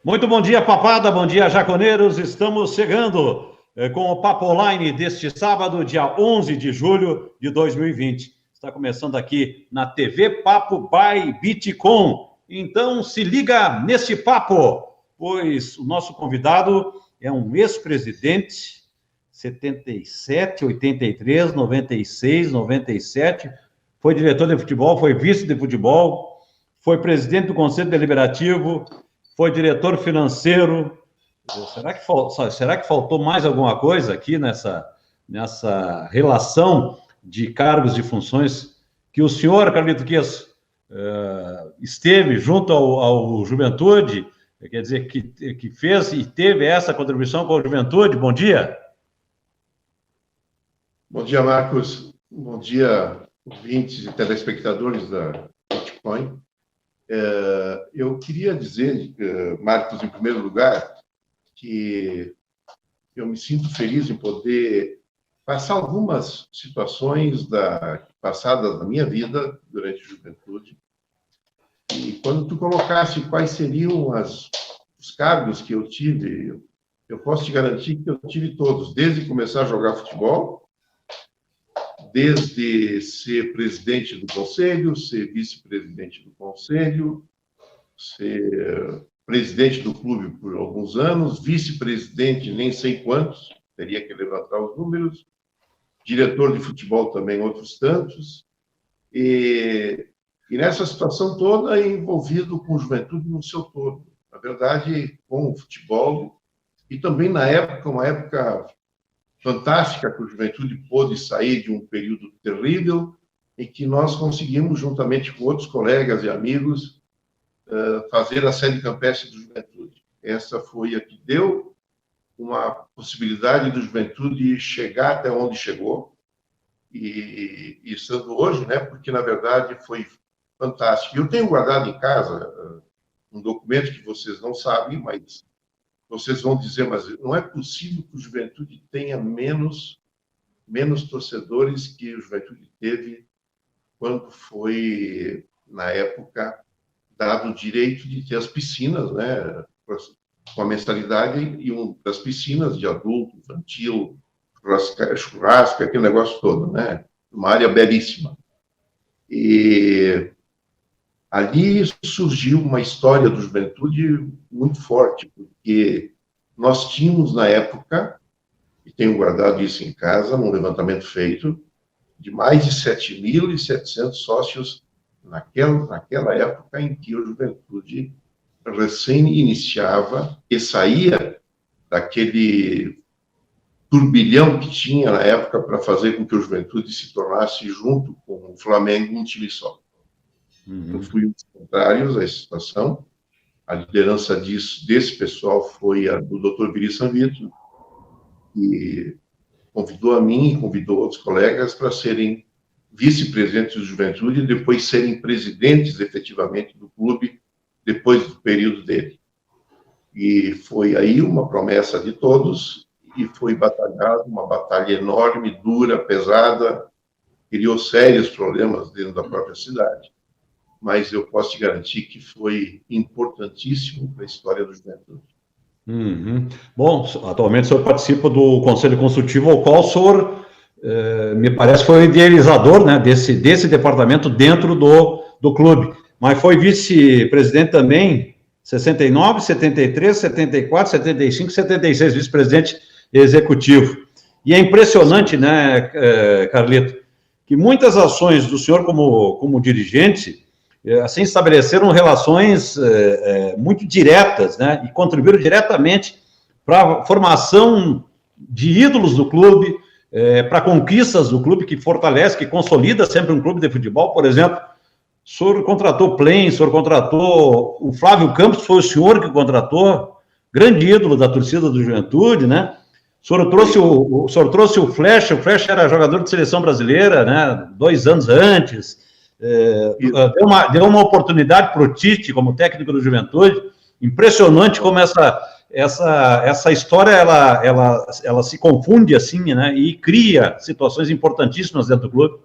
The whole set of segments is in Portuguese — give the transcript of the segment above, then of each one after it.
Muito bom dia, papada, bom dia, jaconeiros. Estamos chegando com o Papo Online deste sábado, dia 11 de julho de 2020. Está começando aqui na TV Papo by Bitcom. Então, se liga nesse papo, pois o nosso convidado é um ex-presidente, 77, 83, 96, 97, foi diretor de futebol, foi vice de futebol, foi presidente do Conselho Deliberativo, foi diretor financeiro. Será que faltou mais alguma coisa aqui nessa relação de cargos e funções que o senhor, Carlito Queço, esteve junto ao Juventude, quer dizer, que fez e teve essa contribuição com a Juventude? Bom dia. Bom dia, Marcos. Bom dia, ouvintes e telespectadores da Bitcoin. Eu queria dizer, Marcos, em primeiro lugar, que eu me sinto feliz em poder passar algumas situações passadas da minha vida durante a juventude. E quando tu colocasse quais seriam os cargos que eu tive, eu posso te garantir que eu tive todos, desde começar a jogar futebol, desde ser presidente do conselho, ser vice-presidente do conselho, ser presidente do clube por alguns anos, vice-presidente nem sei quantos, teria que levantar os números, diretor de futebol também outros tantos, e nessa situação toda envolvido com juventude no seu todo. Na verdade, com o futebol, e também na época, uma época fantástica que a juventude pôde sair de um período terrível em que nós conseguimos, juntamente com outros colegas e amigos, fazer a sede campestre do Juventude. Essa foi a que deu uma possibilidade do Juventude chegar até onde chegou, e estando hoje, né, porque, na verdade, foi fantástico. Eu tenho guardado em casa um documento que vocês não sabem, mas vocês vão dizer, mas não é possível que o Juventude tenha menos torcedores que o Juventude teve quando foi, na época, dado o direito de ter as piscinas, né, com a mensalidade e das piscinas de adulto, infantil, churrasco, aquele negócio todo, né, uma área belíssima. E ali surgiu uma história do Juventude muito forte, porque nós tínhamos, na época, e tenho guardado isso em casa, num levantamento feito, de mais de 7.700 sócios naquela época em que a Juventude recém iniciava e saía daquele turbilhão que tinha na época para fazer com que a Juventude se tornasse, junto com o Flamengo, um time só. Eu fui um dos contrários à situação. A liderança desse pessoal foi a do Dr. Viri Sanvito, que convidou a mim e convidou outros colegas para serem vice-presidentes do Juventude e depois serem presidentes, efetivamente, do clube, depois do período dele. E foi aí uma promessa de todos, e foi batalhado, uma batalha enorme, dura, pesada, criou sérios problemas dentro da própria cidade. Mas eu posso te garantir que foi importantíssimo para a história do Juventude. Bom, atualmente o senhor participa do Conselho Consultivo, ao qual o senhor, me parece, foi o idealizador, né, desse departamento dentro do clube, mas foi vice-presidente também, 69, 73, 74, 75, 76, vice-presidente executivo. E é impressionante, né, Carlito, que muitas ações do senhor como dirigente, assim, estabeleceram relações muito diretas, né, e contribuíram diretamente para a formação de ídolos do clube, para conquistas do clube, que fortalece, que consolida sempre um clube de futebol. Por exemplo, o senhor contratou Plain, o senhor contratou o Flávio Campos, foi o senhor que contratou, grande ídolo da torcida do Juventude, né? O senhor trouxe o Flecha era jogador de seleção brasileira, né, 2 anos antes. Deu uma oportunidade para o Tite como técnico do Juventude. Impressionante como essa história ela se confunde assim, né, e cria situações importantíssimas dentro do clube.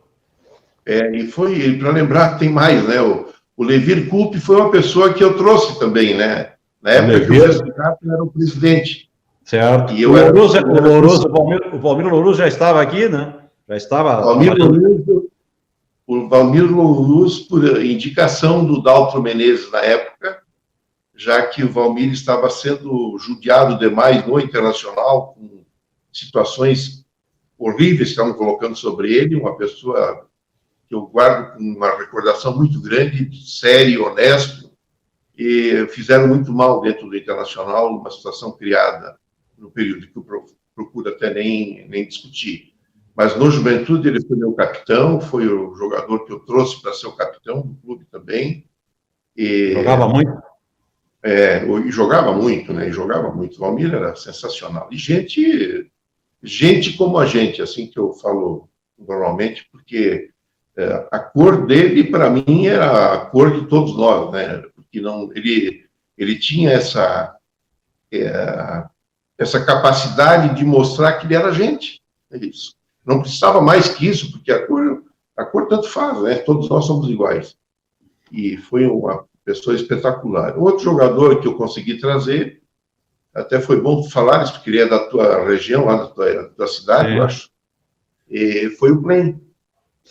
E foi, para lembrar, tem mais, né, o Levir Culpe foi uma pessoa que eu trouxe também, né, Na época que o Vescato era o presidente. Certo. E eu era o Valmir Louruz já estava aqui, né? Já estava. O Valmir Louruz, por indicação do Daltro Menezes na época, já que o Valmir estava sendo judiado demais no Internacional, com situações horríveis que estavam colocando sobre ele, uma pessoa que eu guardo com uma recordação muito grande, sério, honesto, e fizeram muito mal dentro do Internacional, uma situação criada no período que eu procuro até nem discutir. Mas no Juventude ele foi meu capitão, foi o jogador que eu trouxe para ser o capitão do clube também. Jogava muito? E jogava muito, né? E jogava muito. O Valmir era sensacional. E gente como a gente, assim que eu falo normalmente, porque a cor dele, para mim, era a cor de todos nós, né? Porque não, ele tinha essa capacidade de mostrar que ele era gente. É isso. Não precisava mais que isso, porque a cor tanto faz, né? Todos nós somos iguais. E foi uma pessoa espetacular. Outro jogador que eu consegui trazer, até foi bom falares, porque ele é da tua região, lá da cidade, eu acho, foi o Glenn.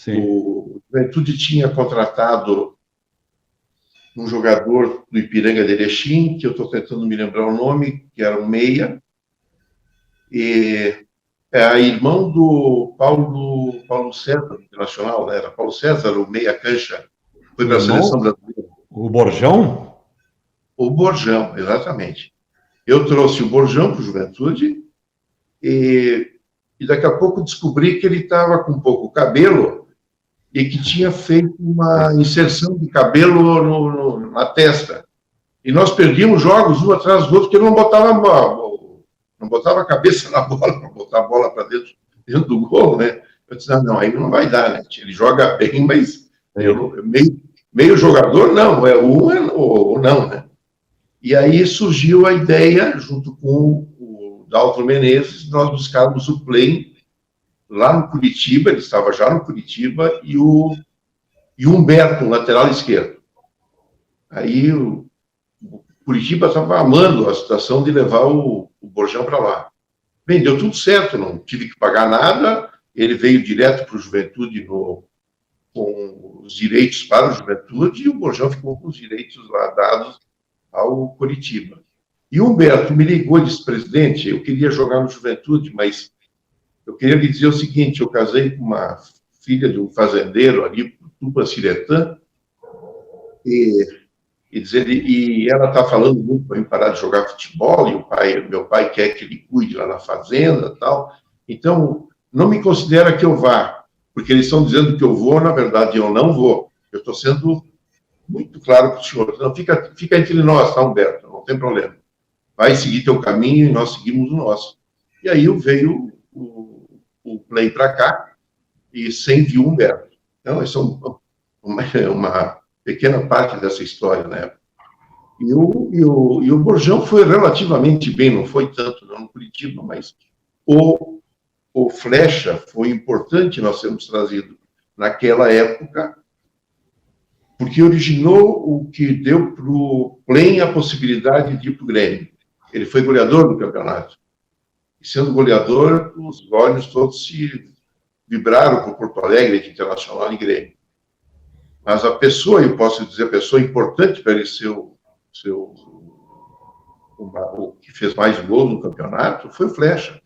O Juventude tinha contratado um jogador do Ipiranga de Erechim, que eu estou tentando me lembrar o nome, que era um meia, e é irmão do Paulo César, internacional, né? Era Paulo César, o meia cancha, foi para a seleção brasileira. O Borjão? O Borjão, exatamente. Eu trouxe o Borjão para o Juventude e daqui a pouco descobri que ele estava com pouco cabelo e que tinha feito uma inserção de cabelo na testa. E nós perdíamos jogos um atrás do outro, porque ele não botava a cabeça na bola para botar a bola para dentro do gol, né? Eu disse, não, aí não vai dar, né? Ele joga bem, mas meio jogador, não, ou não, né? E aí surgiu a ideia, junto com o Daltro Menezes, nós buscarmos o Play lá no Curitiba, ele estava já no Curitiba, e o Humberto, um lateral esquerdo. Aí o Curitiba estava amando a situação de levar o Borjão para lá. Bem, deu tudo certo, não tive que pagar nada, ele veio direto para o Juventude com os direitos para o Juventude, e o Borjão ficou com os direitos lá dados ao Curitiba. E o Humberto me ligou e disse, presidente, eu queria jogar no Juventude, mas eu queria lhe dizer o seguinte, eu casei com uma filha de um fazendeiro ali, Tupanciretã, e ela está falando muito para mim parar de jogar futebol, e meu pai quer que ele cuide lá na fazenda e tal. Então, não me considera que eu vá, porque eles estão dizendo que eu vou, na verdade eu não vou. Eu estou sendo muito claro para o senhor. Não, fica entre nós, tá, Humberto? Não tem problema. Vai seguir teu caminho e nós seguimos o nosso. E aí veio o Play para cá e sem viu o Humberto. Então, isso é uma pequena parte dessa história, né? E o Borjão foi relativamente bem, não foi tanto não, no Curitiba, mas o Flecha foi importante nós termos trazido naquela época, porque originou o que deu para o Play a possibilidade de ir para o Grêmio. Ele foi goleador do campeonato. E sendo goleador, os olhos todos se vibraram para o Porto Alegre, de Internacional e Grêmio. Mas a pessoa, eu posso dizer, a pessoa importante para ele ser o que fez mais gols no campeonato foi o Flecha.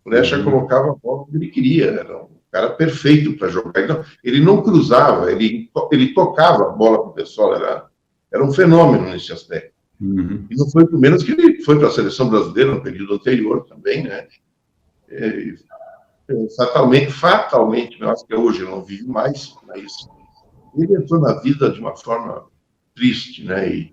O Flecha colocava a bola onde ele queria, era um cara perfeito para jogar. Então, ele não cruzava, ele tocava a bola para o pessoal, era um fenômeno nesse aspecto. E não foi por menos que ele foi para a seleção brasileira no período anterior também, né? Fatalmente, eu acho que hoje eu não vivo mais, mas ele entrou na vida de uma forma triste, né?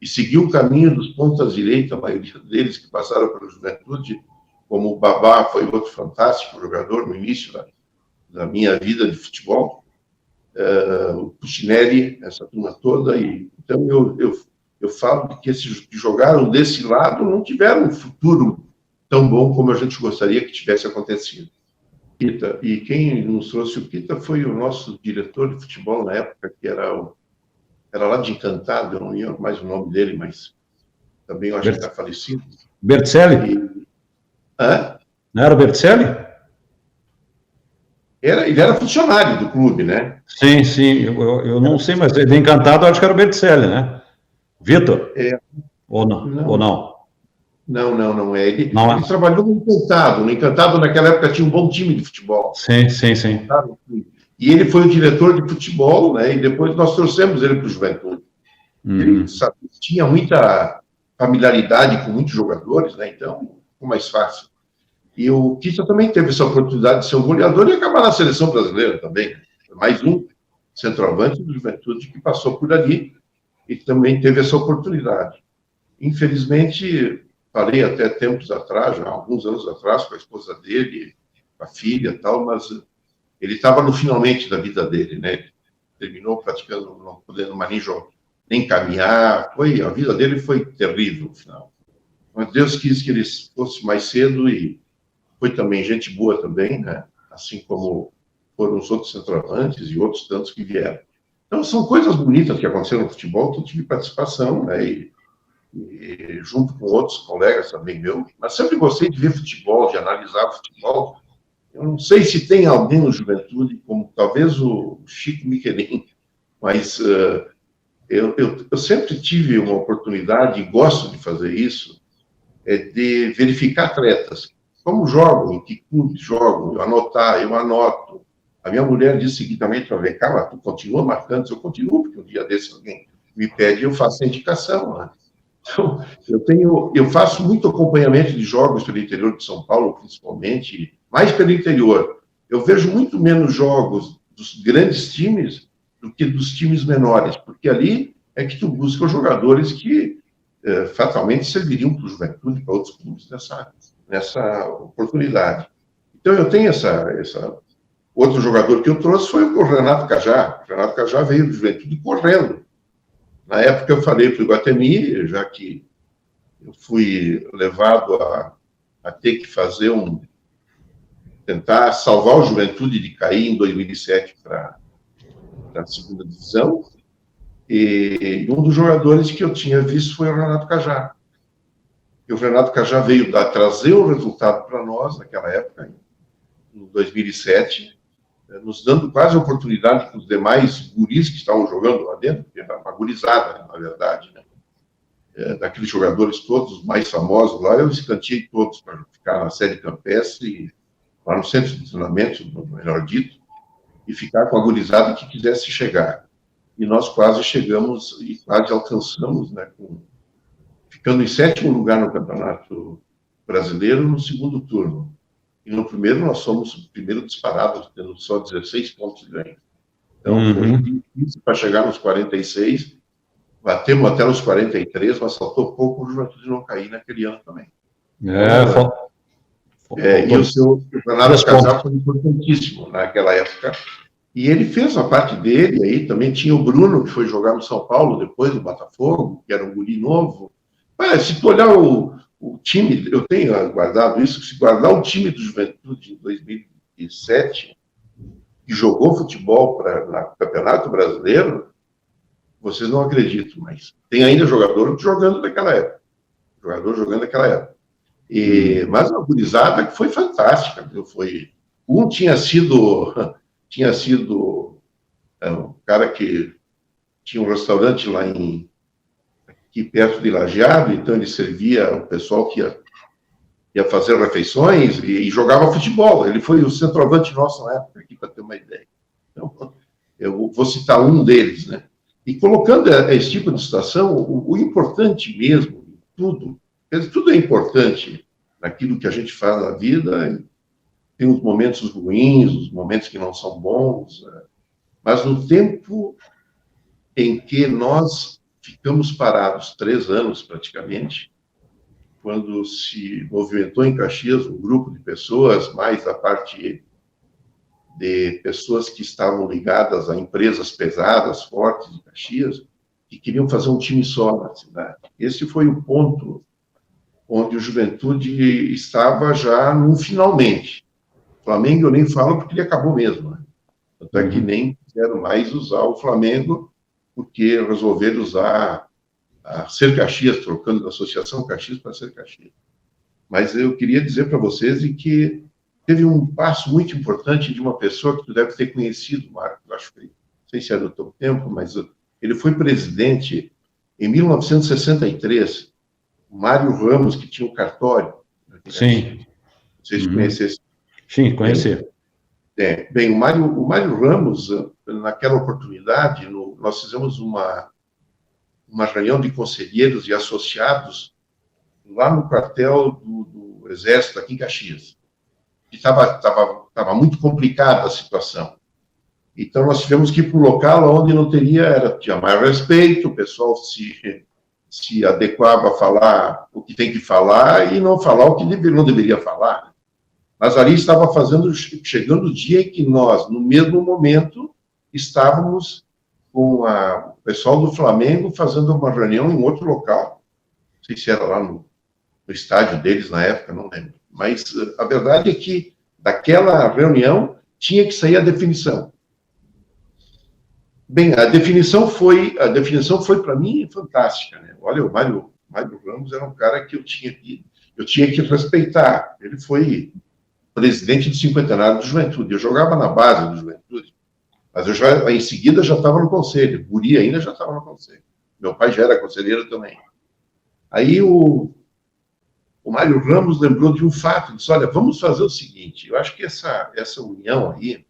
E seguiu o caminho dos pontas direita, a maioria deles que passaram pela Juventude, como o Babá foi outro fantástico jogador no início da minha vida de futebol, o Puccinelli, essa turma toda, e então eu falo que esses que jogaram desse lado não tiveram um futuro tão bom como a gente gostaria que tivesse acontecido. E quem nos trouxe o Pita foi o nosso diretor de futebol na época, que era lá de Encantado, eu não lembro mais o nome dele, mas também eu acho que está falecido. Berticelli? Não era o Berticelli? Ele era funcionário do clube, né? Sim, eu não sei, mas de Encantado eu acho que era o Berticelli, né? Vitor? Ou não? Não. Ou não? Não é. Ele Não. trabalhou no Encantado. No Encantado, naquela época, tinha um bom time de futebol. Sim. E ele foi o diretor de futebol, né? E depois nós trouxemos ele para o Juventude. Ele tinha muita familiaridade com muitos jogadores, né? Então, ficou mais fácil. E o Kissa também teve essa oportunidade de ser um goleador e acabar na seleção brasileira também. Mais um centroavante do Juventude que passou por ali e também teve essa oportunidade. Infelizmente, falei até tempos atrás, já alguns anos atrás, com a esposa dele, com a filha e tal, mas ele estava no finalmente da vida dele, né? Ele terminou praticando, não podendo mais nem caminhar, a vida dele foi terrível no final. Mas Deus quis que ele fosse mais cedo e foi também gente boa também, né? Assim como foram os outros centroavantes e outros tantos que vieram. Então, são coisas bonitas que aconteceram no futebol, que eu tive participação, né? E junto com outros colegas também meus, mas sempre gostei de ver futebol, de analisar futebol. Eu não sei se tem alguém no Juventude, como talvez o Chico Michelin, mas eu sempre tive uma oportunidade, e gosto de fazer isso, de verificar atletas. Como jogam, em que clubes jogam, eu anoto. A minha mulher disse seguidamente para ver, cara, tu continua marcando? Eu continuo, porque um dia desses alguém me pede, eu faço a indicação, né? Então, eu faço muito acompanhamento de jogos pelo interior de São Paulo, principalmente, mais pelo interior. Eu vejo muito menos jogos dos grandes times do que dos times menores, porque ali é que tu busca os jogadores que fatalmente serviriam para o Juventude, para outros clubes nessa oportunidade. Então, eu tenho essa... Outro jogador que eu trouxe foi o Renato Cajá. O Renato Cajá veio do Juventude correndo. Na época, eu falei para o Iguatemi, já que eu fui levado a ter que fazer tentar salvar o Juventude de cair em 2007 para a segunda divisão, e um dos jogadores que eu tinha visto foi o Renato Cajá. E o Renato Cajá veio trazer o resultado para nós, naquela época, em 2007, nos dando quase a oportunidade com os demais guris que estavam jogando lá dentro, que era uma gurizada, na verdade, né? Daqueles jogadores todos mais famosos lá, eu escanteei todos para ficar na sede campestre, lá no centro de treinamento, melhor dito, e ficar com a gurizada que quisesse chegar. E nós quase chegamos e quase alcançamos, né, ficando em 7º lugar no Campeonato Brasileiro no segundo turno. E no primeiro nós somos o primeiro disparado, tendo só 16 pontos de ganho. Então, foi difícil para chegar nos 46, batemos até os 43, mas faltou pouco o Juventude não cair naquele ano também. E o seu Renato Cajá foi importantíssimo naquela época. E ele fez a parte dele, aí também tinha o Bruno, que foi jogar no São Paulo, depois no Botafogo, que era um guri novo. Mas, se tu olhar o time, eu tenho guardado isso, se guardar o time do Juventude em 2007, que jogou futebol no Campeonato Brasileiro, vocês não acreditam, mas tem ainda jogador jogando naquela época. Mas uma gurizada que foi fantástica. Tinha sido um cara que tinha um restaurante lá aqui perto de Lajeado, então ele servia o pessoal que ia fazer refeições e jogava futebol. Ele foi o centroavante nosso na época, aqui para ter uma ideia. Então, eu vou citar um deles, né? E colocando esse tipo de situação, o importante mesmo, tudo é importante naquilo que a gente faz na vida. Tem os momentos ruins, os momentos que não são bons, mas no tempo em que nós ficamos parados 3 anos praticamente, quando se movimentou em Caxias um grupo de pessoas, mais da parte de pessoas que estavam ligadas a empresas pesadas, fortes de Caxias, que queriam fazer um time só na cidade. Esse foi o ponto onde o Juventude estava já no finalmente. Flamengo eu nem falo porque ele acabou mesmo, né? Até que nem quiseram mais usar o Flamengo, porque resolveram usar a Ser Caxias, trocando da Associação Caxias para Ser Caxias. Mas eu queria dizer para vocês que teve um passo muito importante de uma pessoa que tu deve ter conhecido, Marcos, acho que, não sei se é do teu tempo, mas ele foi presidente em 1963, Mário Ramos, que tinha um cartório. Sim. Vocês conhecessem. Sim, conheci. Bem, o Mário Ramos, naquela oportunidade, nós fizemos uma reunião de conselheiros e associados lá no quartel do Exército, aqui em Caxias. E estava muito complicada a situação. Então, nós tivemos que ir para o local onde não tinha mais respeito, o pessoal se adequava a falar o que tem que falar e não falar o que não deveria falar. Mas ali estava chegando o dia em que nós, no mesmo momento, estávamos com o pessoal do Flamengo fazendo uma reunião em outro local. Não sei se era lá no estádio deles na época, não lembro. Mas a verdade é que daquela reunião tinha que sair a definição. Bem, a definição foi para mim fantástica, né? Olha, o Mário Ramos era um cara que eu tinha que respeitar. Ele foi presidente do cinquentenário do Juventude. Eu jogava na base do Juventude, mas em seguida já estava no conselho. Guri ainda já estava no conselho. Meu pai já era conselheiro também. Aí o Mário Ramos lembrou de um fato, disse, olha, vamos fazer o seguinte, eu acho que essa união aí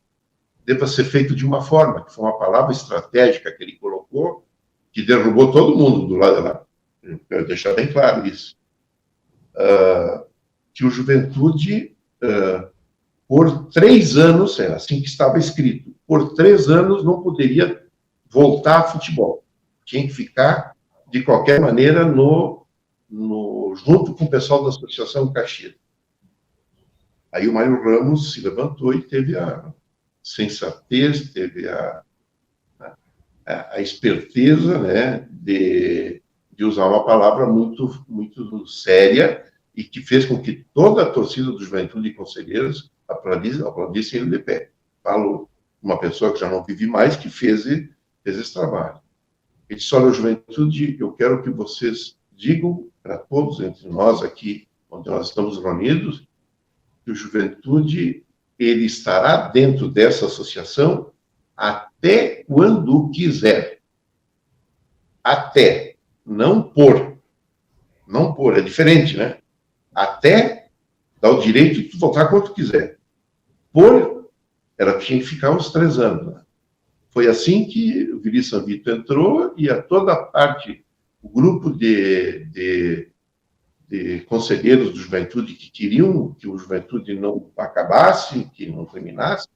deva ser feita de uma forma, que foi uma palavra estratégica que ele colocou, que derrubou todo mundo do lado de lá. Eu quero deixar bem claro isso. Que o Juventude, por 3 anos, é assim que estava escrito, por 3 anos não poderia voltar a futebol. Tinha que ficar, de qualquer maneira, junto com o pessoal da Associação Caxias. Aí o Mário Ramos se levantou e teve a sensatez, teve a esperteza, né, de usar uma palavra muito, muito séria e que fez com que toda a torcida do Juventude e conselheiros aplaudissem ele de pé. Falo uma pessoa que já não vive mais, que fez esse trabalho. Ele disse, olha, Juventude, eu quero que vocês digam para todos entre nós aqui, onde nós estamos reunidos, que o Juventude ele estará dentro dessa associação até quando quiser. Até, não por. Não por, é diferente, né? Até dá o direito de voltar quando quiser. Por, ela tinha que ficar uns 3 anos. Né? Foi assim que o Vili São Vito entrou e a toda a parte, o grupo de conselheiros do Juventude que queriam que o Juventude não acabasse, que não terminasse,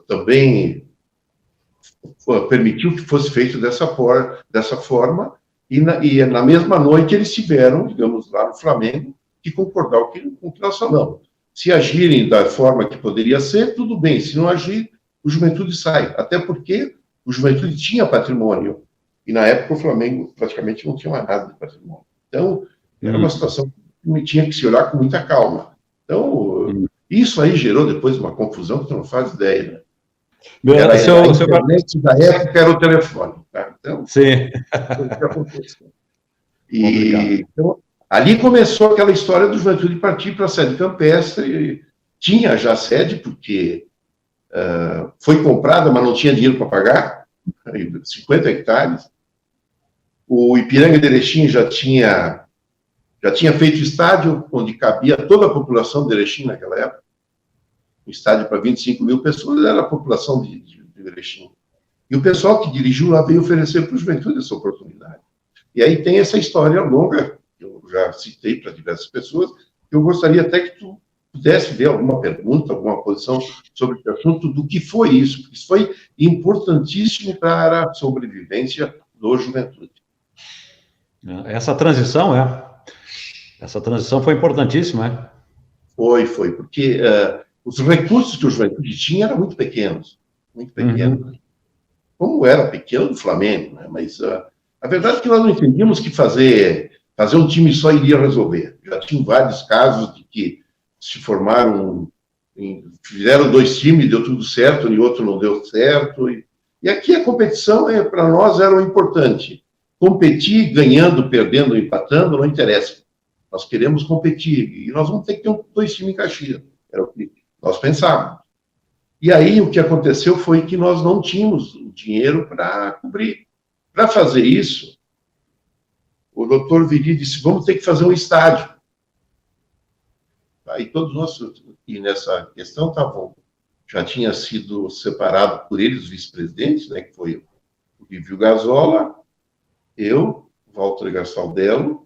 também permitiu que fosse feito dessa forma, e na mesma noite eles tiveram, digamos, lá no Flamengo, que concordar com o que nós falamos. Se agirem da forma que poderia ser, tudo bem. Se não agir, o Juventude sai. Até porque o Juventude tinha patrimônio. E na época o Flamengo praticamente não tinha mais nada de patrimônio. Então, era uma situação que tinha que se olhar com muita calma. Então, isso aí gerou depois uma confusão que tu não faz ideia, né? Era a internet da época era o telefone. Tá? Então, sim. Foi o que aconteceu. Então, ali começou aquela história do Juventude partir para a sede campestre. Tinha já sede, porque foi comprada, mas não tinha dinheiro para pagar, 50 hectares. O Ipiranga de Erechim já tinha feito estádio, onde cabia toda a população de Erechim naquela época. Um estádio para 25 mil pessoas era a população de Erechim. E o pessoal que dirigiu lá veio oferecer para o Juventude essa oportunidade. E aí tem essa história longa, que eu já citei para diversas pessoas, que eu gostaria até que tu pudesse ver alguma pergunta, alguma posição sobre o assunto, do que foi isso, porque isso foi importantíssimo para a sobrevivência do Juventude. Essa transição foi importantíssima, né? Foi, porque os recursos que o Juventude tinha eram muito pequenos. Como era pequeno do Flamengo, né? Mas a verdade é que nós não entendíamos que fazer um time só iria resolver. Já tinham vários casos de que se formaram, fizeram 2 times, deu tudo certo, e outro não deu certo. E aqui a competição, para nós, era o importante. competir ganhando, perdendo, empatando, não interessa. Nós queremos competir e nós vamos ter que ter dois times em Caxias. Era o que nós pensávamos. E aí o que aconteceu foi que nós não tínhamos o dinheiro para cobrir. Para fazer isso, o doutor Viri disse, vamos ter que fazer um estádio. Aí todos nós, e nessa questão, já tinha sido separado por eles, os vice-presidentes, né, que foi o Lívio Gazola, eu, Walter Gastaldello,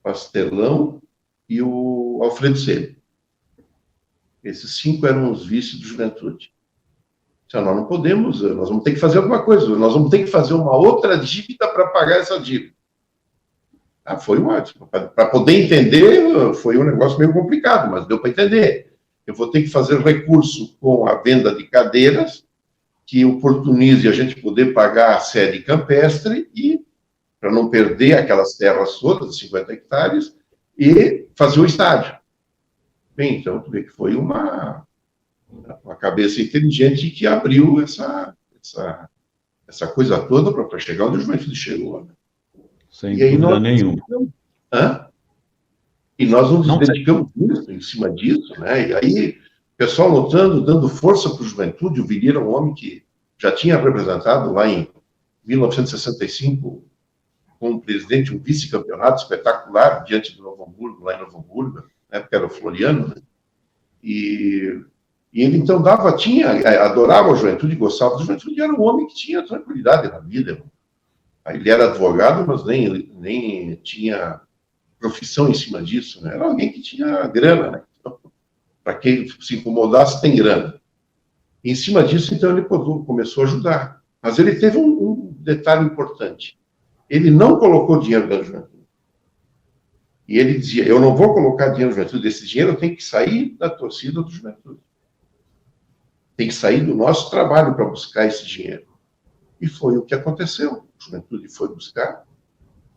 Pastelão e o Alfredo Ceni. Esses 5 eram os vices do Juventude. Nós não podemos, nós vamos ter que fazer alguma coisa, nós vamos ter que fazer uma outra dívida para pagar essa dívida. Foi ótimo. Para poder entender, foi um negócio meio complicado, mas deu para entender. Eu vou ter que fazer recurso com a venda de cadeiras, que oportunize a gente poder pagar a sede campestre e, para não perder aquelas terras todas, 50 hectares, e fazer o estádio. Bem, então, tu vê que foi uma cabeça inteligente que abriu essa coisa toda para chegar onde o Juventude chegou. Né? Sem dúvida nenhuma. E nós nos dedicamos muito em cima disso, né? E aí, o pessoal lutando, dando força para o Juventude, o Viri era um homem que já tinha representado lá em 1965 como presidente um vice-campeonato espetacular diante do Novo Hamburgo, lá em Novo Hamburgo, na época era o Floriano, né? E ele então adorava a Juventude, gostava da Juventude, e era um homem que tinha tranquilidade na vida. Ele era advogado, mas nem tinha profissão em cima disso, né? Era alguém que tinha grana, né? Então, para quem se incomodasse, tem grana. E, em cima disso, então, ele começou a ajudar. Mas ele teve um detalhe importante. Ele não colocou dinheiro da Juventude. E ele dizia, eu não vou colocar dinheiro da Juventude, esse dinheiro tem que sair da torcida do Juventude. Tem que sair do nosso trabalho para buscar esse dinheiro. E foi o que aconteceu. A Juventude foi buscar.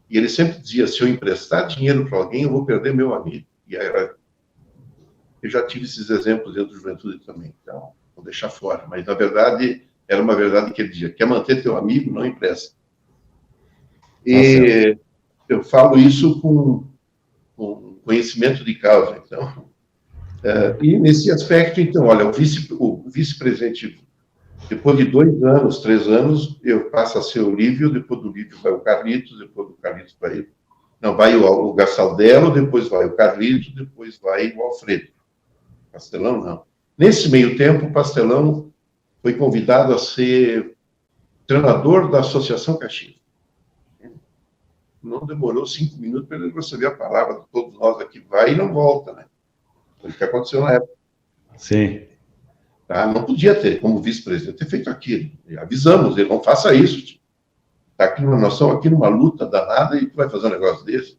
E ele sempre dizia, se eu emprestar dinheiro para alguém, eu vou perder meu amigo. E eu já tive esses exemplos dentro da Juventude também. Então, vou deixar fora. Mas, na verdade, era uma verdade que ele dizia, quer manter teu amigo, não empresta. E eu falo isso com conhecimento de causa. Então, e nesse aspecto, então, olha, o vice-presidente, depois de 2 anos, 3 anos, eu passo a ser o Lívio, depois do Lívio vai o Carlitos, depois do Carlitos vai o Gastaldello, depois vai o Carlitos, depois vai o Alfredo. Pastelão, não. Nesse meio tempo, o Pastelão foi convidado a ser treinador da Associação Caxias. Não demorou 5 minutos para ele receber a palavra de todos nós aqui, vai e não volta, né? Foi o que aconteceu na época. Sim. Tá? Não podia ter, como vice-presidente, ter feito aquilo. E avisamos ele, não faça isso. Nós estamos aqui numa luta danada e tu vai fazer um negócio desse.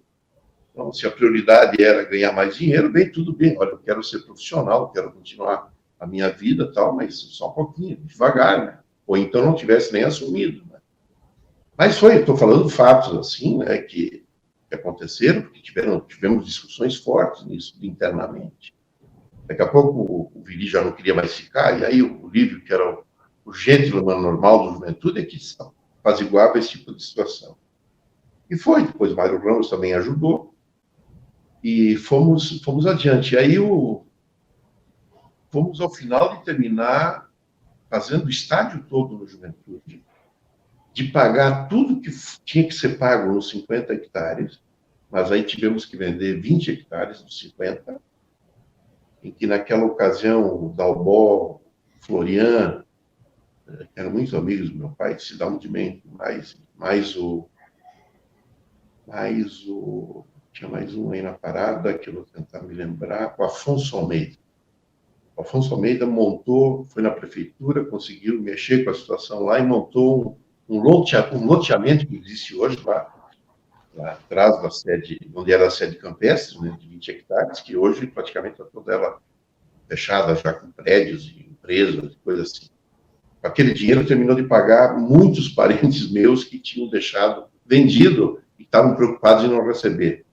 Então, se a prioridade era ganhar mais dinheiro, bem, tudo bem. Olha, eu quero ser profissional, eu quero continuar a minha vida, tal, mas só um pouquinho, devagar, né? Ou então não tivesse nem assumido, né? Mas estou falando fatos assim, né, que aconteceram, porque tivemos discussões fortes nisso internamente. Daqui a pouco o Viri já não queria mais ficar, e aí o Lívio, que era o gentleman normal da Juventude, é que apaziguava esse tipo de situação. E foi, depois Mário Ramos também ajudou, e fomos adiante. E aí fomos ao final de terminar fazendo o estádio todo no Juventude, de pagar tudo que tinha que ser pago nos 50 hectares, mas aí tivemos que vender 20 hectares dos 50, em que naquela ocasião o Dalbó, Florian, eram muitos amigos do meu pai, que se dão muito bem, mais o tinha mais um aí na parada, que eu vou tentar me lembrar, o Afonso Almeida. O Afonso Almeida foi na prefeitura, conseguiu mexer com a situação lá e montou um loteamento que existe hoje lá atrás da sede, onde era a sede campestre, né, de 20 hectares, que hoje praticamente está toda ela fechada já com prédios e empresas e coisas assim. Aquele dinheiro terminou de pagar muitos parentes meus que tinham vendido e estavam preocupados em não receber,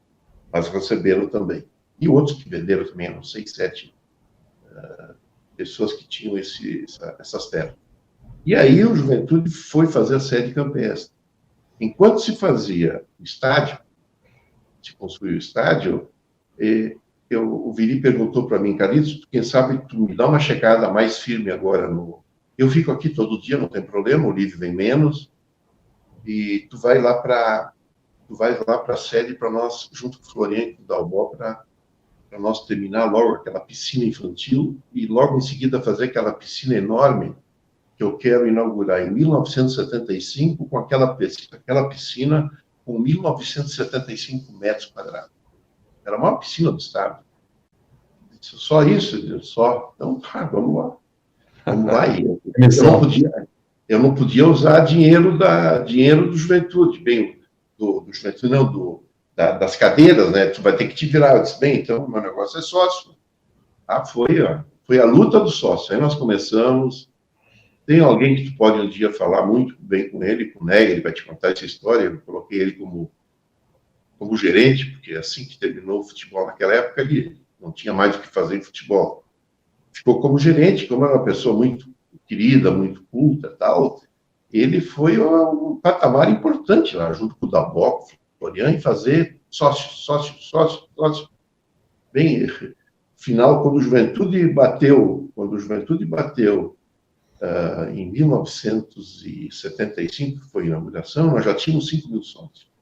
mas receberam também. E outros que venderam também, eram 6, 7 pessoas que tinham essas terras. E aí o Juventude foi fazer a sede campestre. Enquanto se fazia o estádio, se construiu o estádio, o Viri perguntou para mim, Carlitos, quem sabe tu me dá uma chegada mais firme agora no... Eu fico aqui todo dia, não tem problema, o Lívio vem menos, e tu vai lá para a sede para nós, junto com o Florian e com o Dalbó, para nós terminar logo aquela piscina infantil e logo em seguida fazer aquela piscina enorme que eu quero inaugurar em 1975 com aquela piscina com 1.975 metros quadrados. Era a maior piscina do estado. Só isso, só. Então, vamos lá. Vamos lá. Eu não podia usar dinheiro do Juventude, bem, do Juventude, não, das cadeiras, né? Tu vai ter que te virar. Eu disse, bem, então, meu negócio é sócio. Foi a luta do sócio. Aí nós começamos. Tem alguém que tu pode um dia falar muito bem com ele, com o Neg, ele vai te contar essa história. Eu coloquei ele como gerente, porque assim que terminou o futebol naquela época, ele não tinha mais o que fazer em futebol. Ficou como gerente, como era uma pessoa muito querida, muito culta e tal, ele foi um patamar importante lá, junto com o Dalbó, com o Florian, em fazer sócio. Bem, final, quando o Juventude bateu em 1975, que foi a inauguração, nós já tínhamos 5 mil sócios.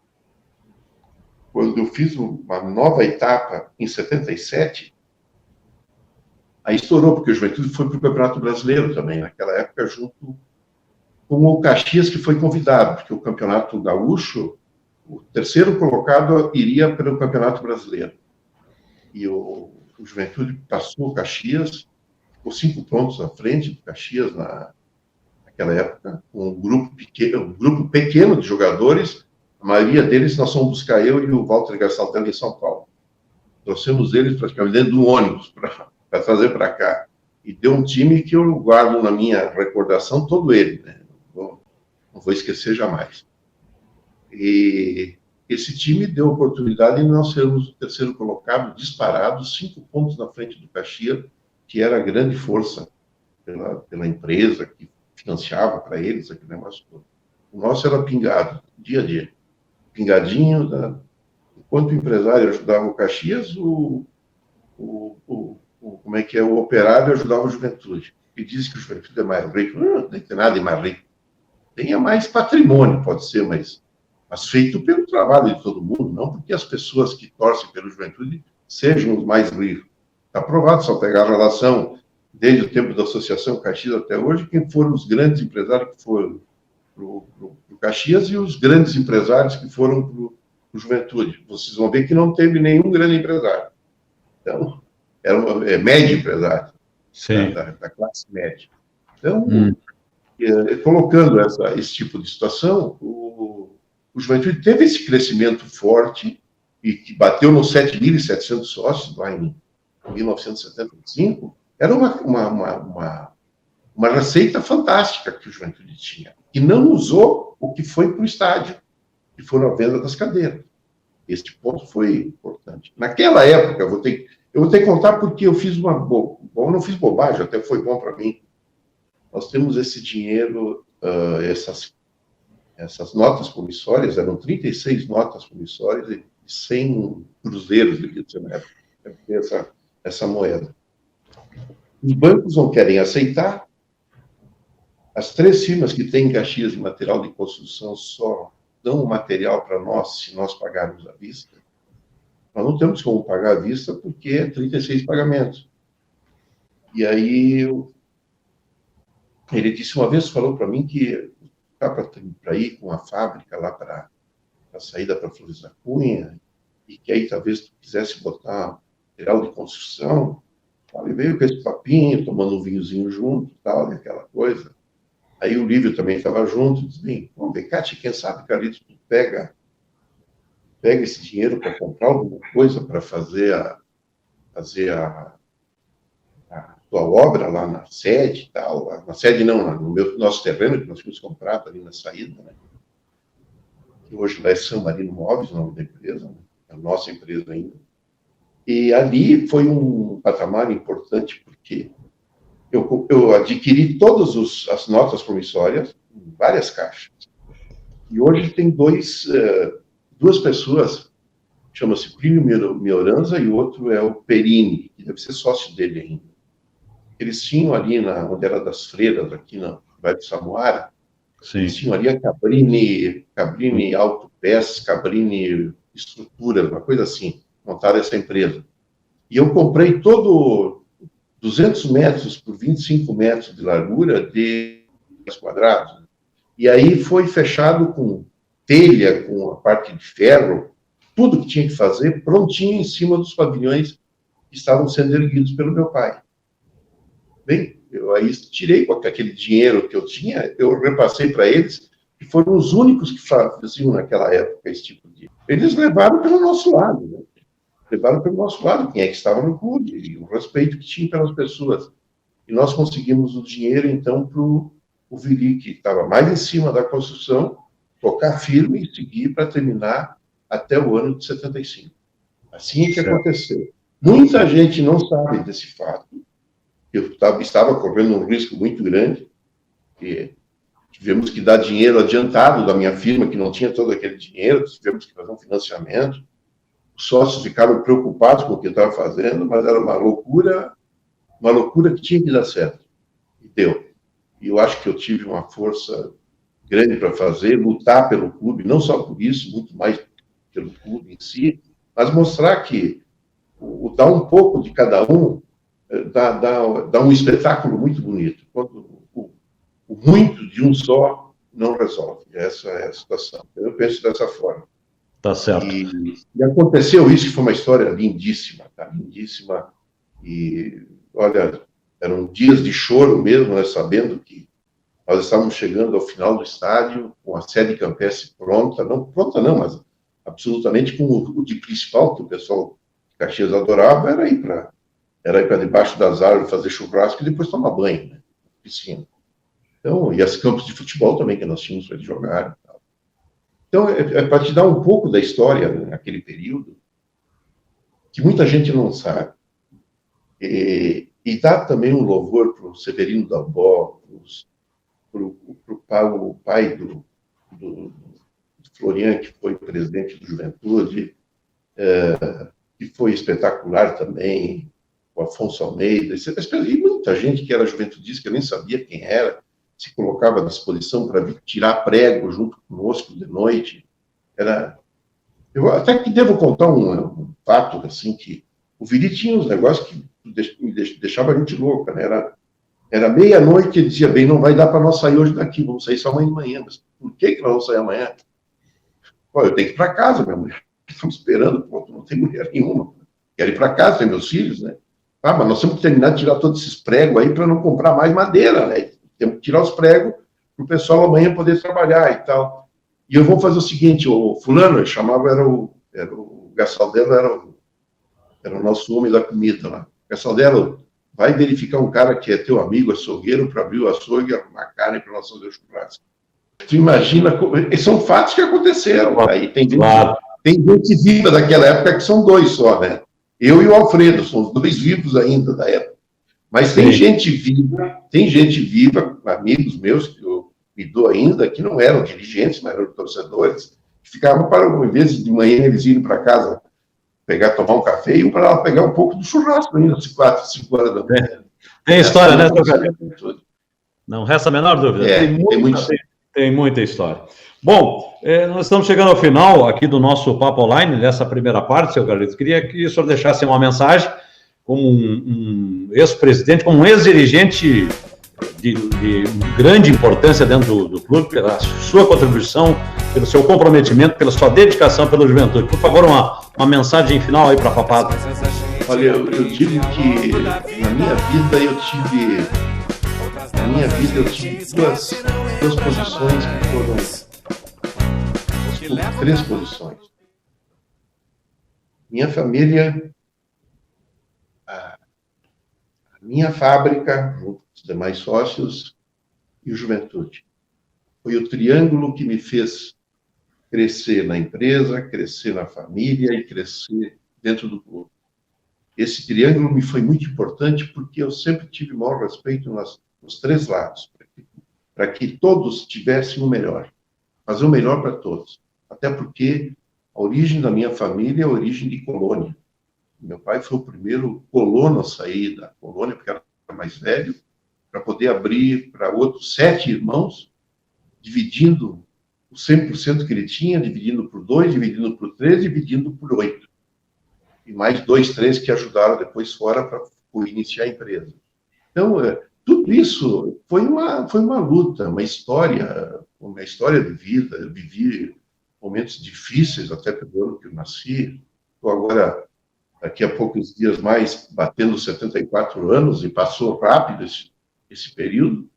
Quando eu fiz uma nova etapa, em 77, aí estourou, porque o Juventude foi para o Campeonato Brasileiro também, naquela época, junto com o Caxias, que foi convidado, porque o Campeonato Gaúcho, o terceiro colocado iria para o Campeonato Brasileiro. E o Juventude passou o Caxias, ficou 5 pontos à frente do Caxias naquela época, com um grupo pequeno de jogadores. A maioria deles nós fomos buscar eu e o Walter Gastaldelli em São Paulo. Trouxemos eles praticamente dentro de um ônibus para trazer para cá. E deu um time que eu guardo na minha recordação todo ele, né? Não vou esquecer jamais. E esse time deu oportunidade de nós sermos o terceiro colocado, disparado, 5 pontos na frente do Caxias, que era a grande força pela empresa que financiava para eles aquele negócio todo. O nosso era pingado, dia a dia. Pingadinho, enquanto o empresário ajudava o Caxias, o operário ajudava a Juventude. E diz que o Juventude é mais rico. Não tem nada de mais rico. Tenha mais patrimônio, pode ser, mas feito pelo trabalho de todo mundo, não porque as pessoas que torcem pelo Juventude sejam os mais ricos. Está provado, só pegar a relação desde o tempo da Associação Caxias até hoje, quem foram os grandes empresários que foram para o Caxias e os grandes empresários que foram para o Juventude. Vocês vão ver que não teve nenhum grande empresário. Então, era médio empresário, da classe média. Então, colocando esse tipo de situação, o Juventude teve esse crescimento forte e que bateu nos 7.700 sócios lá em 1975. Era uma receita fantástica que o Juventude tinha, e não usou o que foi para o estádio, que foram a venda das cadeiras. Este ponto foi importante. Naquela época, eu vou ter que contar porque eu fiz não fiz bobagem, até foi bom para mim. Nós temos esse dinheiro, essas notas promissórias, eram 36 notas promissórias e 100 cruzeiros, devia ser na época, essa moeda. Os bancos não querem aceitar. As 3 firmas que têm em Caxias de material de construção só dão o material para nós se nós pagarmos à vista. Nós não temos como pagar à vista porque é 36 pagamentos. E aí ele disse uma vez, falou para mim que dá para ir com a fábrica lá para a saída para Flores da Cunha, e que aí talvez tu quisesse botar material de construção. Ele veio com esse papinho, tomando um vinhozinho junto, tal, e aquela coisa. Aí o Lívio também estava junto, disse, bem, vamos ver, Cátia, quem sabe, Carlitos, tu pega esse dinheiro para comprar alguma coisa para fazer a tua obra lá na sede e tal. Na sede não, no nosso terreno, que nós tínhamos comprado ali na saída, né? Que hoje lá é São Marino Móveis, o nome da empresa, né? A nossa empresa ainda. E ali foi um patamar importante, porque eu adquiri todas as notas promissórias, em várias caixas. E hoje tem duas pessoas, chama-se Plínio Mioranza e o outro é o Perini, que deve ser sócio dele ainda. Eles tinham ali, onde era das Freiras, aqui na Baía do Samuara, eles tinham ali a Cabrini Autopeças, Cabrini Estruturas, uma coisa assim, montaram essa empresa. E eu comprei todo 200 metros por 25 metros de largura de quadrados. E aí foi fechado com telha, com a parte de ferro, tudo que tinha que fazer, prontinho em cima dos pavilhões que estavam sendo erguidos pelo meu pai. Bem, eu aí tirei com aquele dinheiro que eu tinha, eu repassei para eles, que foram os únicos que faziam naquela época esse tipo de... Eles levaram pelo nosso lado, né? Levaram pelo nosso lado, quem é que estava no clube, e o respeito que tinha pelas pessoas. E nós conseguimos o dinheiro, então, para o Viri, que estava mais em cima da construção, tocar firme e seguir para terminar até o ano de 75. Assim é que aconteceu. Muita gente não sabe desse fato. Eu estava correndo um risco muito grande, e tivemos que dar dinheiro adiantado da minha firma, que não tinha todo aquele dinheiro, tivemos que fazer um financiamento. Os sócios ficaram preocupados com o que eu estava fazendo, mas era uma loucura que tinha que dar certo. E deu. E eu acho que eu tive uma força grande para fazer, lutar pelo clube, não só por isso, muito mais pelo clube em si, mas mostrar que dar um pouco de cada um dá um espetáculo muito bonito. Quando o muito de um só não resolve. Essa é a situação. Eu penso dessa forma. Tá certo. E aconteceu isso, que foi uma história lindíssima, tá? Lindíssima. E, olha, eram dias de choro mesmo, né, sabendo que nós estávamos chegando ao final do estádio, com a sede campestre pronta, não, mas absolutamente com o de principal, que o pessoal de Caxias adorava, era ir para debaixo das árvores fazer churrasco e depois tomar banho, né? Piscina. Então, e as campos de futebol também, que nós tínhamos para jogar. Então, é para te dar um pouco da história, né, naquele período, que muita gente não sabe. E dá também um louvor para o Severino Dalbó, para o pai do Florian, que foi presidente do Juventude, que foi espetacular também, o Afonso Almeida, e muita gente que era juventudista, que eu nem sabia quem era, se colocava à disposição para vir tirar prego junto conosco de noite. Eu até que devo contar um fato, assim, que o Viri tinha uns negócios que deixava a gente louca, né? Era meia-noite, ele dizia, bem, não vai dar para nós sair hoje daqui, vamos sair só amanhã de manhã. Mas por que nós vamos sair amanhã? Pô, eu tenho que ir para casa, minha mulher. Estamos esperando, pô, não tem mulher nenhuma. Quero ir para casa, tem meus filhos, né? Ah, mas nós temos que terminar de tirar todos esses pregos aí para não comprar mais madeira, né? Temos que tirar os pregos para o pessoal amanhã poder trabalhar e tal. E eu vou fazer o seguinte, o fulano, ele chamava, era o Gassaldelo, era o nosso homem da comida lá. Gassaldelo, vai verificar um cara que é teu amigo, açougueiro, para abrir o açougue, arrumar carne para nós fazer o churrasco. Tu imagina, são fatos que aconteceram. Aí tem gente viva daquela época que são dois só, né? Eu e o Alfredo, são os dois vivos ainda da época. Mas tem gente viva, amigos meus que eu me dou ainda, que não eram dirigentes, mas eram torcedores, que ficavam em vez de manhã eles irem para casa tomar um café, e para lá pegar um pouco do churrasco ainda, às 4, 5 horas da manhã. Tem história, né, seu? Não resta a menor dúvida. Tem muita história. Bom, nós estamos chegando ao final aqui do nosso Papo Online, dessa primeira parte, seu Carlitos. Queria que o senhor deixasse uma mensagem como um ex-presidente, como um ex-dirigente de grande importância dentro do clube, pela sua contribuição, pelo seu comprometimento, pela sua dedicação pela juventude. Por favor, uma mensagem final aí para a papada. Olha, eu digo que na minha vida eu tive duas posições que foram... Três posições. Minha família, a minha fábrica, junto com os demais sócios, e o Juventude. Foi o triângulo que me fez crescer na empresa, crescer na família e crescer dentro do clube. Esse triângulo me foi muito importante porque eu sempre tive maior respeito nos três lados, para que todos tivessem o melhor. fazer o melhor para todos. Até porque a origem da minha família é a origem de colônia. Meu pai foi o primeiro colono a sair da colônia, porque era mais velho, para poder abrir para outros 7 irmãos, dividindo o 100% que ele tinha, dividindo por 2, dividindo por 3, dividindo por 8. E mais 2, 3 que ajudaram depois fora para iniciar a empresa. Então, tudo isso foi uma luta, uma história de vida. Eu vivi momentos difíceis, até pelo ano que eu nasci. Estou agora, daqui a poucos dias mais, batendo 74 anos, e passou rápido esse período,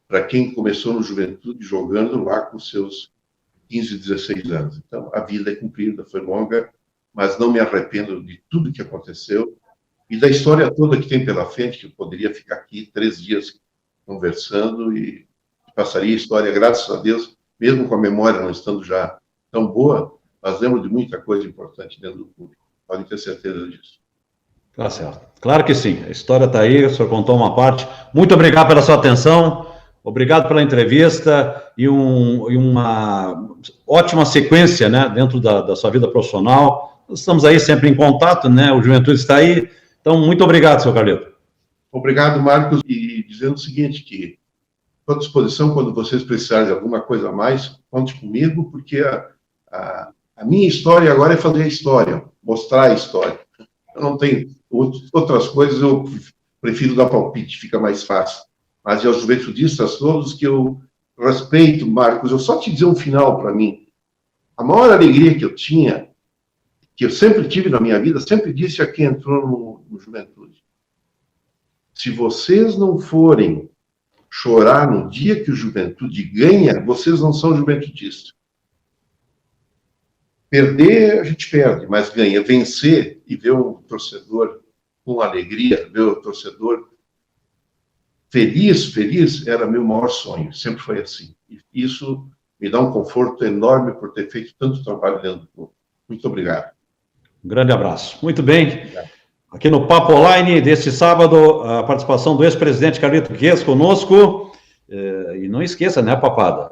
para quem começou no Juventude jogando lá com seus 15, 16 anos. Então, a vida é cumprida, foi longa, mas não me arrependo de tudo que aconteceu e da história toda que tem pela frente, que eu poderia ficar aqui 3 dias conversando e passaria a história, graças a Deus, mesmo com a memória não estando já tão boa, mas lembro de muita coisa importante dentro do clube. Podem ter certeza disso. Tá certo. Claro que sim. A história está aí, o senhor contou uma parte. Muito obrigado pela sua atenção, obrigado pela entrevista e uma ótima sequência, né, dentro da sua vida profissional. Nós estamos aí sempre em contato, né, o Juventude está aí. Então, muito obrigado, senhor Carlito. Obrigado, Marcos, e dizendo o seguinte, que estou à disposição quando vocês precisarem de alguma coisa a mais, conte comigo, porque a minha história agora é fazer a história, mostrar a história. Eu não tenho outras coisas, eu prefiro dar palpite, fica mais fácil. Mas aos juventudistas todos que eu respeito, Marcos, eu só te dizer um final para mim. A maior alegria que eu tinha, que eu sempre tive na minha vida, sempre disse a quem entrou no Juventude. Se vocês não forem chorar no dia que o Juventude ganha, vocês não são juventudistas. Perder, a gente perde, mas ganha. Vencer e ver o torcedor com alegria, ver o torcedor feliz, era meu maior sonho. Sempre foi assim. E isso me dá um conforto enorme por ter feito tanto trabalho dentro do clube. Muito obrigado. Um grande abraço. Muito bem. Aqui no Papo Online deste sábado, a participação do ex-presidente Carlito Guedes conosco. E não esqueça, né, papada,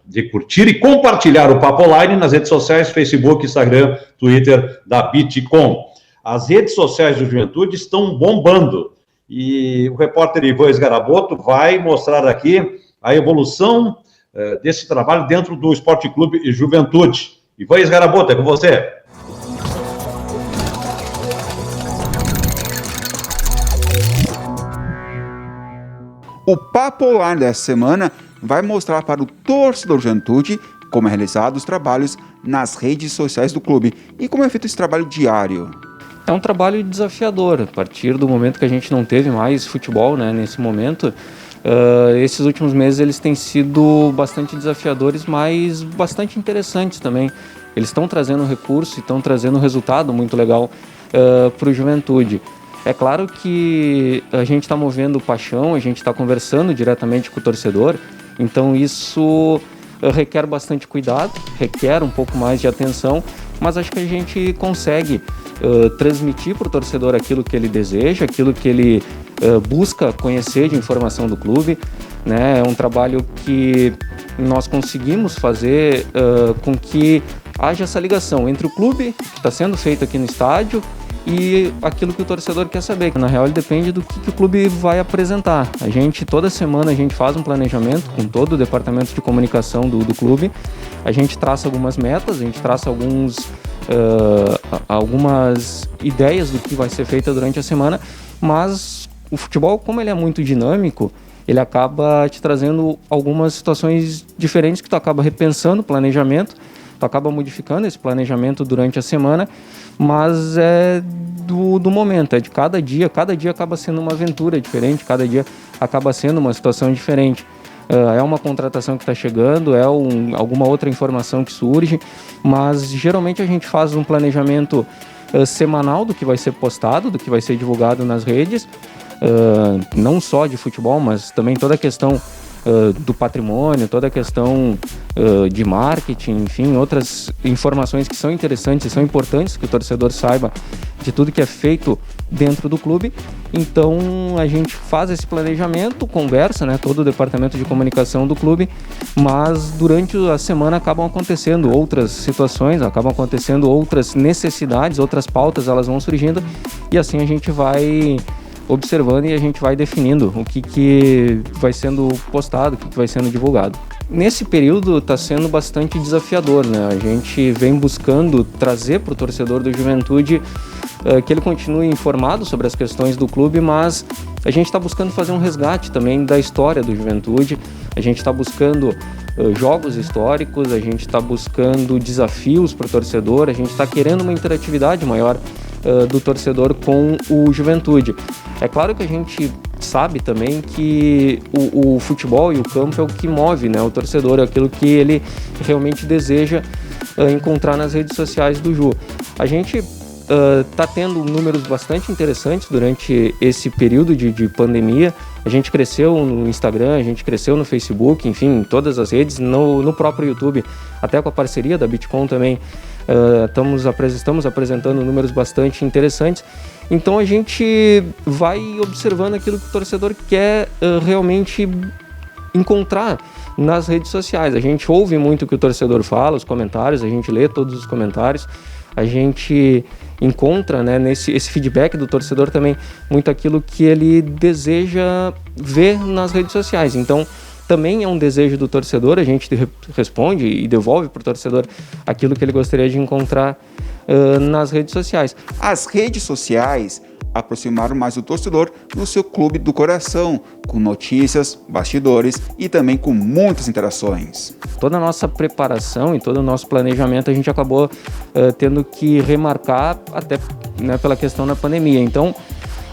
de curtir e compartilhar o Papo Online nas redes sociais, Facebook, Instagram, Twitter da Bitcom. As redes sociais do Juventude estão bombando e o repórter Ivan Esgaraboto vai mostrar aqui a evolução desse trabalho dentro do Esporte Clube Juventude. Ivan Esgaraboto, é com você. O Papo Online dessa semana vai mostrar para o torcedor Juventude como é realizado os trabalhos nas redes sociais do clube e como é feito esse trabalho diário. É um trabalho desafiador, a partir do momento que a gente não teve mais futebol, né, nesse momento, esses últimos meses eles têm sido bastante desafiadores, mas bastante interessantes também. Eles estão trazendo recurso e estão trazendo um resultado muito legal para o Juventude. É claro que a gente está movendo paixão, a gente está conversando diretamente com o torcedor, então isso requer bastante cuidado, requer um pouco mais de atenção, mas acho que a gente consegue transmitir para o torcedor aquilo que ele deseja, aquilo que ele busca conhecer de informação do clube, né? É um trabalho que nós conseguimos fazer com que haja essa ligação entre o clube, que está sendo feito aqui no estádio, e aquilo que o torcedor quer saber. Na real, ele depende do que o clube vai apresentar. Toda semana, a gente faz um planejamento com todo o departamento de comunicação do clube. A gente traça algumas metas, a gente traça algumas ideias do que vai ser feito durante a semana, mas o futebol, como ele é muito dinâmico, ele acaba te trazendo algumas situações diferentes que tu acaba repensando o planejamento, tu acaba modificando esse planejamento durante a semana, mas é do momento, é de cada dia acaba sendo uma aventura diferente, cada dia acaba sendo uma situação diferente. É uma contratação que está chegando, alguma outra informação que surge, mas geralmente a gente faz um planejamento semanal do que vai ser postado, do que vai ser divulgado nas redes, não só de futebol, mas também toda a questão do patrimônio, toda a questão de marketing, enfim, outras informações que são interessantes e são importantes que o torcedor saiba de tudo que é feito dentro do clube. Então a gente faz esse planejamento, conversa, né, todo o departamento de comunicação do clube, mas durante a semana acabam acontecendo outras situações, acabam acontecendo outras necessidades, outras pautas, elas vão surgindo, e assim a gente vai observando e a gente vai definindo o que vai sendo postado, o que vai sendo divulgado. Nesse período está sendo bastante desafiador, né? A gente vem buscando trazer para o torcedor do Juventude que ele continue informado sobre as questões do clube, mas a gente está buscando fazer um resgate também da história do Juventude, a gente está buscando jogos históricos, a gente está buscando desafios para o torcedor, a gente está querendo uma interatividade maior do torcedor com o Juventude. É claro que a gente sabe também que o futebol e o campo é o que move, né, o torcedor, é aquilo que ele realmente deseja encontrar nas redes sociais do Ju. A gente está tendo números bastante interessantes durante esse período de pandemia. A gente cresceu no Instagram, a gente cresceu no Facebook, enfim, em todas as redes, no próprio YouTube, até com a parceria da Bitcoin também. Estamos apresentando números bastante interessantes. Então a gente vai observando aquilo que o torcedor quer realmente encontrar nas redes sociais. A gente ouve muito o que o torcedor fala, os comentários, a gente lê todos os comentários, a gente encontra, né, esse feedback do torcedor também muito aquilo que ele deseja ver nas redes sociais. Então também é um desejo do torcedor, a gente responde e devolve para o torcedor aquilo que ele gostaria de encontrar nas redes sociais. As redes sociais aproximaram mais o torcedor do seu clube do coração, com notícias, bastidores e também com muitas interações. Toda a nossa preparação e todo o nosso planejamento a gente acabou tendo que remarcar até, né, pela questão da pandemia. Então,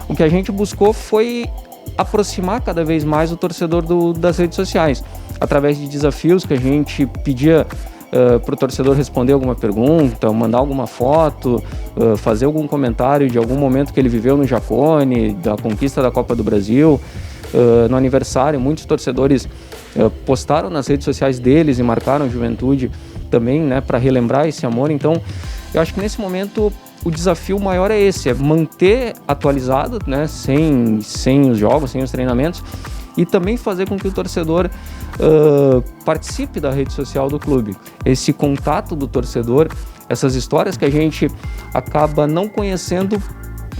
o que a gente buscou foi aproximar cada vez mais o torcedor das redes sociais, através de desafios que a gente pedia para o torcedor responder alguma pergunta, mandar alguma foto, fazer algum comentário de algum momento que ele viveu no Jacone, da conquista da Copa do Brasil, no aniversário. Muitos torcedores postaram nas redes sociais deles e marcaram a Juventude também, né, para relembrar esse amor. Então, eu acho que nesse momento o desafio maior é esse, é manter atualizado, né, sem os jogos, sem os treinamentos, e também fazer com que o torcedor participe da rede social do clube. Esse contato do torcedor, essas histórias que a gente acaba não conhecendo,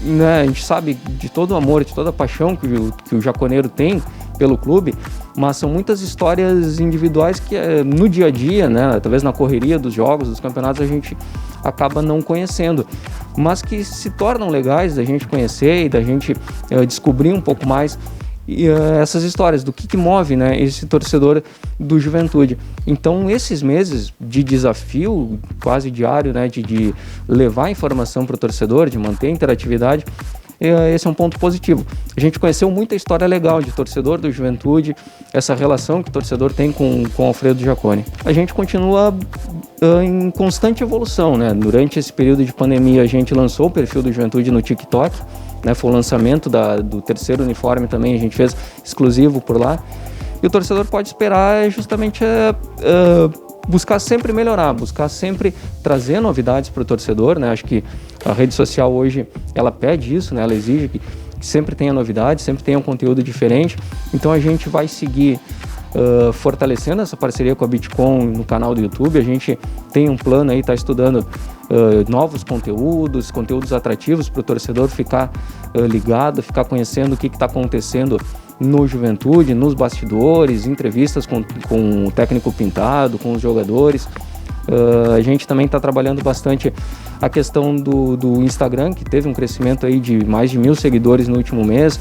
né, a gente sabe de todo o amor, de toda a paixão que o jaconeiro tem pelo clube, mas são muitas histórias individuais que no dia a dia, né, talvez na correria dos jogos, dos campeonatos, a gente acaba não conhecendo, mas que se tornam legais da gente conhecer e da gente descobrir um pouco mais essas histórias do que move, né, esse torcedor do Juventude. Então esses meses de desafio quase diário, né, de levar informação para o torcedor, de manter a interatividade, esse é um ponto positivo. A gente conheceu muita história legal de torcedor do Juventude, essa relação que o torcedor tem com Alfredo Jacone. A gente continua em constante evolução, né? Durante esse período de pandemia a gente lançou o perfil do Juventude no TikTok, né? Foi o lançamento do terceiro uniforme também, a gente fez exclusivo por lá. E o torcedor pode esperar justamente buscar sempre melhorar, buscar sempre trazer novidades para o torcedor, né? Acho que a rede social hoje, ela pede isso, né? Ela exige que sempre tenha novidade, sempre tenha um conteúdo diferente. Então a gente vai seguir fortalecendo essa parceria com a Bitcoin no canal do YouTube. A gente tem um plano aí, está estudando novos conteúdos atrativos para o torcedor ficar ligado, ficar conhecendo o que está acontecendo no Juventude, nos bastidores, entrevistas com o técnico Pintado, com os jogadores. A gente também está trabalhando bastante a questão do Instagram, que teve um crescimento aí de mais de 1.000 seguidores no último mês.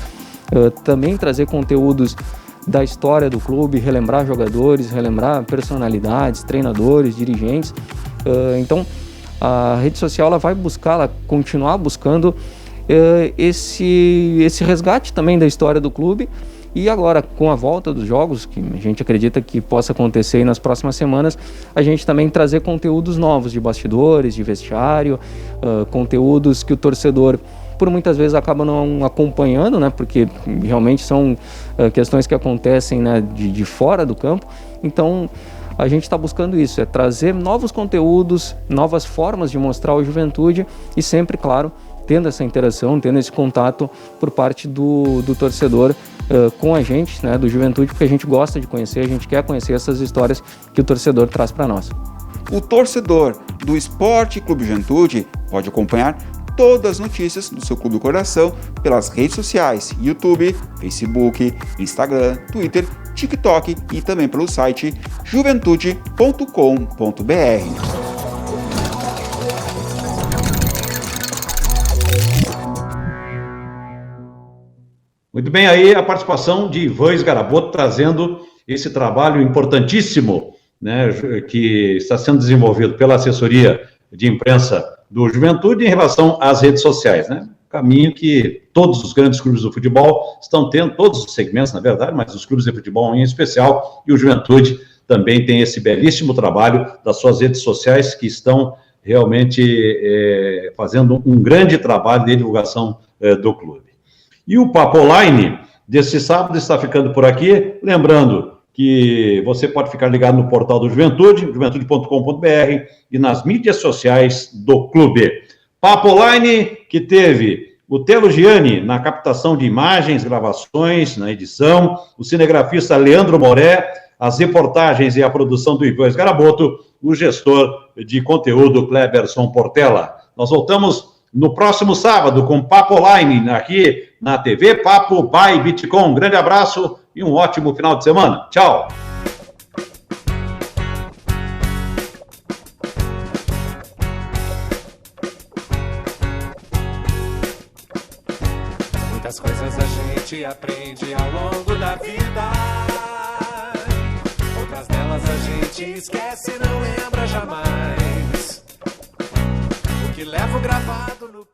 Também trazer conteúdos da história do clube, relembrar jogadores, relembrar personalidades, treinadores, dirigentes. Então, a rede social ela vai continuar buscando esse resgate também da história do clube. E agora, com a volta dos jogos, que a gente acredita que possa acontecer aí nas próximas semanas, a gente também trazer conteúdos novos de bastidores, de vestiário, conteúdos que o torcedor por muitas vezes acaba não acompanhando, né, porque realmente são questões que acontecem, né, de fora do campo. Então a gente está buscando isso, é trazer novos conteúdos, novas formas de mostrar o Juventude e sempre, claro, tendo essa interação, tendo esse contato por parte do torcedor com a gente, né, do Juventude, porque a gente gosta de conhecer, a gente quer conhecer essas histórias que o torcedor traz para nós. O torcedor do Esporte Clube Juventude pode acompanhar todas as notícias do seu clube coração pelas redes sociais, YouTube, Facebook, Instagram, Twitter, TikTok e também pelo site juventude.com.br. Muito bem, aí a participação de Ivan Sgaraboto trazendo esse trabalho importantíssimo, né, que está sendo desenvolvido pela assessoria de imprensa do Juventude em relação às redes sociais, né? Caminho que todos os grandes clubes do futebol estão tendo, todos os segmentos, na verdade, mas os clubes de futebol em especial, e o Juventude também tem esse belíssimo trabalho das suas redes sociais que estão realmente fazendo um grande trabalho de divulgação do clube. E o Papo Online desse sábado está ficando por aqui, lembrando que você pode ficar ligado no portal do Juventude, juventude.com.br e nas mídias sociais do clube. Papo Online que teve o Telo Gianni na captação de imagens, gravações, na edição, o cinegrafista Leandro Moré, as reportagens e a produção do Ivan Sgaraboto, o gestor de conteúdo Cleberson Portela. Nós voltamos no próximo sábado com Papo Online aqui na TV Papo by Bitcom. Um grande abraço e um ótimo final de semana. Tchau! Muitas coisas a gente aprende ao longo da vida, outras delas a gente esquece e não lembra jamais. O que levo gravado no